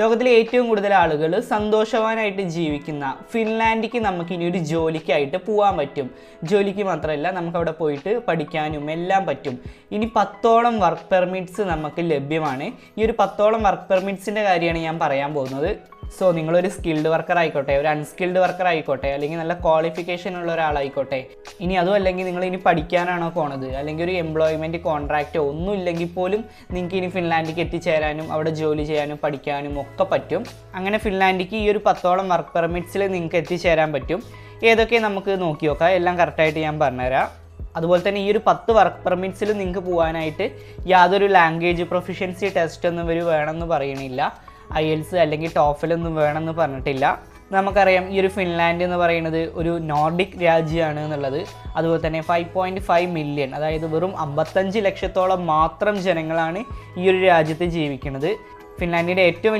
ലോകത്തിലെ ഏറ്റവും കൂടുതൽ ആളുകൾ സന്തോഷവാനായിട്ട് ജീവിക്കുന്ന ഫിൻലാൻഡിലേക്ക് നമുക്ക് ഇനി ഒരു ജോലിക്കായിട്ട് പോകാൻ പറ്റും. ജോലിക്ക് മാത്രമല്ല, നമുക്കവിടെ പോയിട്ട് പഠിക്കാനും എല്ലാം പറ്റും. ഇനി 10ഓളം വർക്ക് പെർമിറ്റ്സ് നമുക്ക് ലഭ്യമാണ്. ഈ ഒരു 10ഓളം വർക്ക് പെർമിറ്റ്സിൻ്റെ കാര്യമാണ് ഞാൻ പറയാൻ പോകുന്നത്. സോ നിങ്ങളൊരു സ്കിൽഡ് വർക്കർ ആയിക്കോട്ടെ, ഒരു അൺസ്കിൽഡ് വർക്കർ ആയിക്കോട്ടെ, അല്ലെങ്കിൽ നല്ല ക്വാളിഫിക്കേഷൻ ഉള്ള ഒരാളായിക്കോട്ടെ, ഇനി അതും അല്ലെങ്കിൽ നിങ്ങൾ ഇനി പഠിക്കാനാണോ പോണത്, അല്ലെങ്കിൽ ഒരു എംപ്ലോയ്മെൻറ്റ് കോൺട്രാക്റ്റോ ഒന്നും ഇല്ലെങ്കിൽ പോലും നിങ്ങൾക്ക് ഇനി ഫിൻലാൻഡിലേക്ക് എത്തിച്ചേരാനും അവിടെ ജോലി ചെയ്യാനും പഠിക്കാനും ഒക്കെ പറ്റും. അങ്ങനെ ഫിൻലാൻഡിലേക്ക് ഈ ഒരു 10ഓളം വർക്ക് പെർമിറ്റ്സിൽ നിങ്ങൾക്ക് എത്തിച്ചേരാൻ പറ്റും. ഏതൊക്കെ നമുക്ക് നോക്കി നോക്കാം, എല്ലാം കറക്റ്റായിട്ട് ഞാൻ പറഞ്ഞുതരാം. അതുപോലെ തന്നെ ഈ ഒരു 10 വർക്ക് പെർമിറ്റ്സിൽ നിങ്ങൾക്ക് പോകാനായിട്ട് യാതൊരു ലാംഗ്വേജ് പ്രൊഫിഷ്യൻസി ടെസ്റ്റ് ഒന്നും ഇവർ വേണമെന്ന് പറയണില്ല. IELTS അല്ലെങ്കിൽ TOEFL ഒന്നും വേണമെന്ന് പറഞ്ഞിട്ടില്ല. നമുക്കറിയാം ഈ ഒരു ഫിൻലാൻഡ് എന്ന് പറയുന്നത് ഒരു നോർഡിക് രാജ്യമാണ് എന്നുള്ളത്. അതുപോലെ തന്നെ 5.5 മില്യൺ, അതായത് വെറും 55 ലക്ഷത്തോളം മാത്രം ജനങ്ങളാണ് ഈ ഒരു രാജ്യത്ത് ജീവിക്കുന്നത്. ഫിൻലാൻഡിൻ്റെ ഏറ്റവും